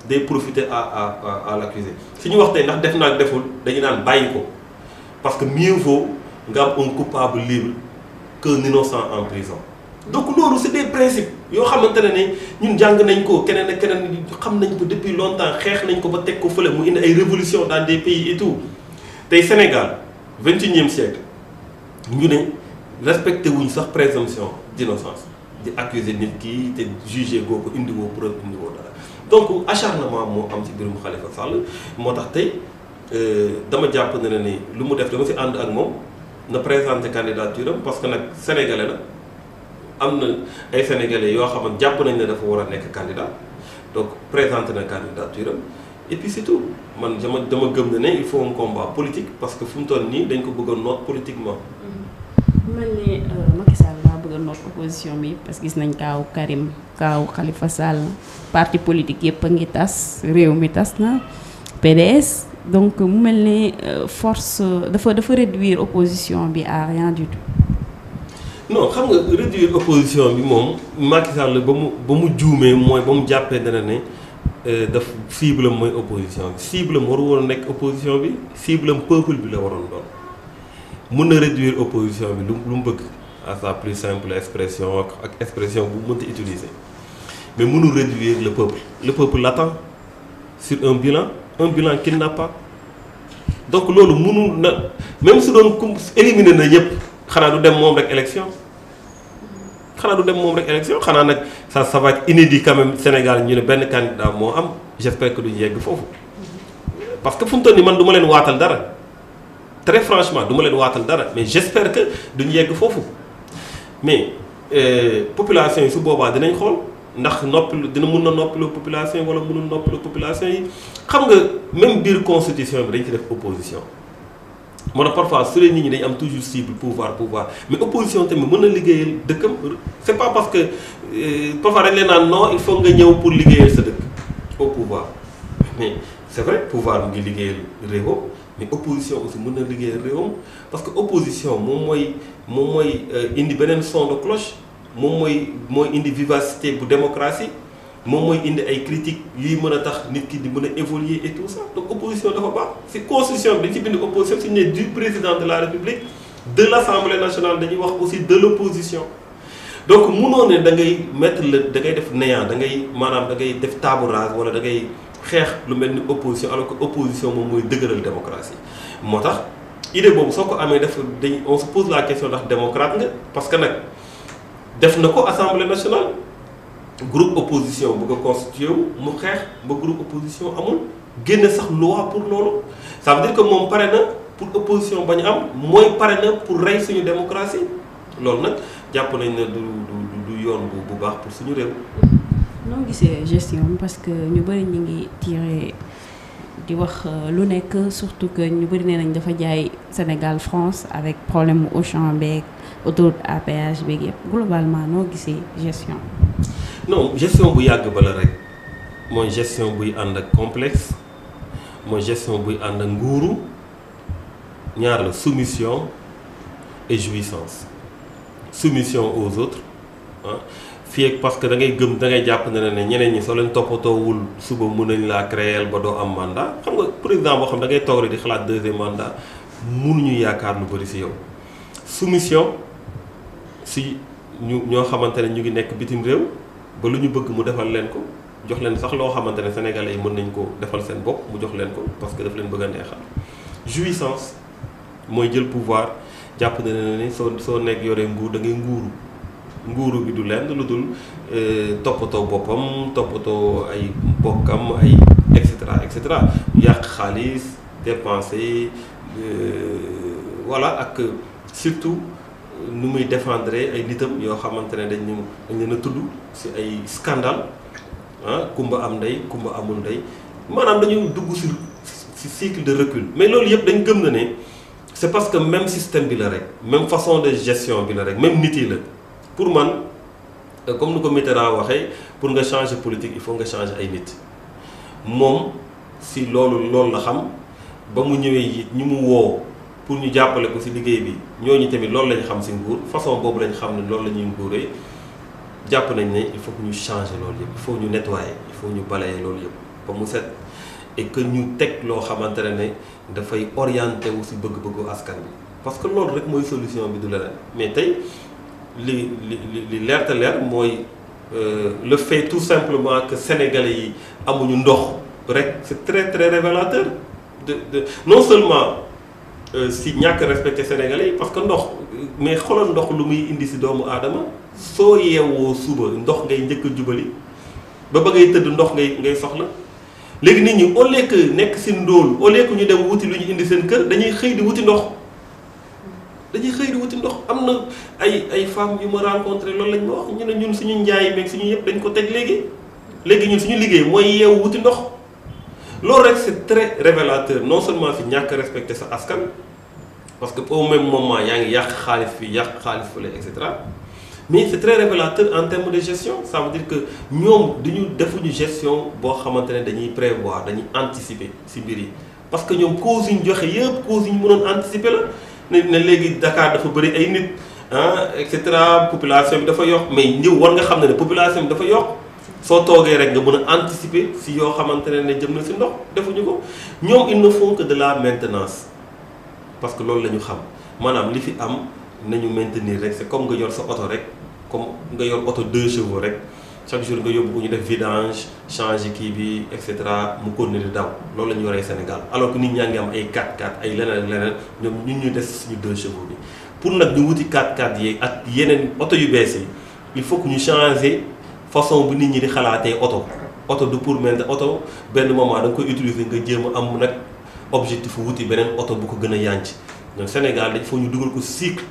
day profiter à l'accusé si ñu wax tey ndax def naa deful dañu naan bàyyi ko parce que mieux vaut nga am un coupable libre qu'un innocent en prison donc loolu c'est des principes yoo xamante ne ñun jàng nañ ko keneen ak keneen xam nañ ko depuis longtemps xeex nañ ko ba teg ko fële mu indi ay révolution dans des pays et tout tey Sénégal 21e siècle ñu ne respecté wuñ sax présomption d'innocence di accuser nit ki te juger goo ko indi woo preuve indi woo dara donc acharnement moo am ci mbirum Khalifa Sall moo tax tey dama jàpp ne ni lu mu def dama si ànd ak moom na présenter candidature am parce que nag sénégalais la am na ay sénégalais yoo xam ne jàpp nañ ne dafa war a nekk candidat donc présenter na candidature am et puis c'est tout man dama gëm ne il faut un combat politique parce que fu mu toll nii dañ ko bëgg a noot politiquement. mel ni Macky Sall laa bëgg a noot opposition bi parce que gis nañ kaaw Karim kaaw Khalifa Sall parti politique yëpp a ngi tas réew mi tas na PDS donc mu mel ni force dafa réduire opposition bi à rien du tout. non xam nga réduire opposition bi moom Macky Sall ba mu juumee mooy ba mu jàppee dana ne daf cible am mooy opposition bi cible am waru woon nekk opposition bi cible am peuple bi la waroon doon mun na réduire opposition bi lu mu bëgg à sa plus simple expression ak expression bu mënta utiliser mais mënul réduire le peuple l'attend sur un bilan qu'il n'a pas donc loolu mënul na même su doon éliminer na ñëpp xanaa du dem moom rek élection xanaa nag ça va être inédit quand même Sénégal ñu ne benn candidat moo am j'espère que duñu yegg foofu parce que fu mu toll nii man du ma leen waatal dara très franchement du ma leen waatal dara mais j'espère que duñu yegg foofu mais population yi su boobaa dinañ xool ndax dina mun na noppaloo population yi wala mënul noppaloo population yi xam nga même biir constitution bi dañ ci def opposition moo tax parfois su dee nit ñi dañ am toujours cible pouvoir mais opposition tamit mën na liggéeyal dëkkam c'est pas parce que parfois dañ leen naan non il faut nga ñëw pour liggéeyal sa dëkk au pouvoir mais c'est vrai pouvoir mu ngi liggéeyal réewam mais opposition aussi mën na liggéeyal réewam parce que opposition moom mooy indi beneen son de cloche moom mooy indi vivacité bu démocratie moom mooy indi ay critiques yuy mën a tax nit ki di mën a évoluer et tout ça donc opposition dafa baax ci constitution bi dañ ci bind opposition ci ne du président de la république de l'assemblée nationale dañuy wax aussi de l'opposition donc munoo ne da ngay mettre da ngay def néant da ngay def table rase wala da ngay xeex lu mel ni opposition alors que opposition moom mooy dëgëral démocratie moo tax idée boobu soo ko amee on se pose la question ndax démocrate nga parce que nag def na ko assemblée nationale groupe opposition bu ko constitué wu mu xeex ba groupe opposition amul génne sax loi pour loolu ça veut dire que moom pare na pour opposition bañ am mooy pare na pour rey suñu démocratie loolu nag jàpp nañ ne du yoon bu baax pour suñu réew. noo gisee gestion parce que ñu bëri ñu ngi tirer di wax lu nekk surtout que ñu bëri nee nañ dafa jaay Sénégal France avec problème mu Auchan beeg autoroute à péage beeg yëpp globalement noo gisee gestion. non gestion bu yàgg ba la rek mooy gestion buy ànd ak complexe mooy gestion buy ànd ak nguuru ñaar la soumission et jouissance soumission aux autres ah fii ak parce que da ngay gëm da ngay jàpp ne ñeneen ñi soo leen toppatoowul suba mën nañ laa créer ba doo am mandat xam nga président boo xam da ngay toog rek di xalaat deuxième mandat mënuñu yaakaar lu bëri si yow. soumission si ñoo xamante ne ñu ngi nekk bitim réew ba lu ñu bëgg mu defal leen ko jox leen sax loo xamante ne sénégalais yi mën nañ ko defal seen bopp mu jox leen ko parce que daf leen bëgg a neexal. jouissance mooy jël pouvoir jàpp ne ne soo nekk yoree nguur da ngay nguuru bi du lenn lu dul toppatoo boppam toppatoo ay bokkam ay et cetera yàq xaalis dépenser voilà ak surtout nu muy défendre ay nitam yoo xamante ne dañ leen a tudd ci ay scandale ah kumba am ndey kumba amul ndey maanaam dañu dugg ci cycle de recul mais loolu yëpp dañ gëm na ne c'est parce que même système bi la rek même façon de gestion bi la rek même nit yi la. pour man comme ni ko Mitterrand waxee pour nga changer politique il faut nga changer ay nit moom si loolu la xam ba mu ñëwee it ñu mu woo pour ñu jàppale ko si liggéey bi ñooñu tamit loolu lañ xam si nguur façon boobu lañ xam ne loolu la ñuy nguuree jàpp nañ ne il faut que ñu changer loolu yëpp il faut ñu nettoyer il faut ñu balayer loolu yëpp ba mu set et que ñu teg loo xamante ne dafay orienté wu si bëgg-bëggu askan bi parce que loolu rek mooy solution bi du leneen mais tey. li leer te leer mooy le fait tout simplement que sénégalais yi amuñu ndox rek c'est très très révélateur de non seulement si ñàkk respecté sénégalais yi parce que ndox mais xoolal ndox lu muy indi si doomu aadama soo yeewoo suba ndox ngay njëkk a jubali ba ngay tëdd ndox ngay soxla léegi nit ñi au lieu que nekk si ndóol au lieu que ñu dem wuti lu ñu indi seen kër dañuy xëy di wuti ndox. am na ay femmes yu ma rencontré loolu lañ ma wax ñu ne ñun suñu njaay meeg suñu yëpp dañ ko teg léegi ñun suñu liggéey mooy yeewu wuti ndox loolu rek c'est très révélateur non seulement si ñàkk respecter sa askan parce que au même moment yaa ngi yàq xaalis fii yàq xaalis fële et cetera mais c'est très révélateur en termes de gestion ça veut dire que ñoom defuñu gestion boo xamante ne dañuy prévoir dañuy anticiper si mbir yi parce que ñoom causes yu ñu joxe yëpp causes yu ñu mënoon anticiper la. ne léegi Dakar dafa bëri ay nit et cetera population bi dafa yokk mais ñëw war nga xam ne population bi dafa yokk soo toogee rek nga mën a anticiper si yoo xamante ne jëm na si ndox defuñu ko ñoom ils ne font que de la maintenance parce que loolu la ñu xam maanaam li fi am nañu maintenir rek c'est comme nga yor sa oto rek comme nga yor oto 2 chevaux rek chaque jour nga yóbbu ko ñu def vidange changer kii bi et cetera mu continuer di daw loolu la ñu yoree Sénégal alors que nit ñaa ngi am ay 4x4 ay leneen ñoom ñun ñu des suñu 2 chevaux bi pour nag ñu wuti 4x4 yeeg ak yeneen oto yu bees yi il faut que ñu changer façon bu nit ñi di xalaatee oto du pour mel oto benn moment da nga koy utiliser nga jéem a am nag objectif wuti beneen oto bu ko gën a yànc donc Sénégal dañ faut ñu dugal ko cycle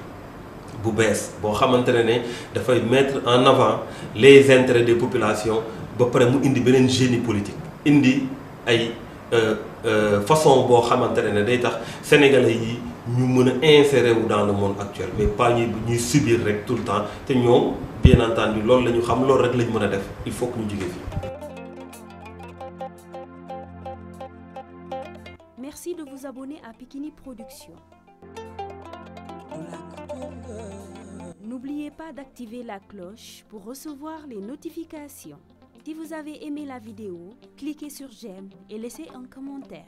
bu bees boo xamante ne dafay mettre en avant les intérêts des populations ba pare mu indi beneen génie politique indi ay façon boo xamante ne day tax sénégalais yi ñu mën a insérer wu dans le monde actuel mais pas ñuy subir rek tout le temps te ñoom bien entendu loolu la ñu xam loolu rek lañ mën a def il faut que ñu jóge fii. Merci de vous abonner à Pikini Production. N'oubliez pas d'activer la cloche pour recevoir les notifications. Si vous avez aimé la vidéo, cliquez sur j'aime et laissez un commentaire.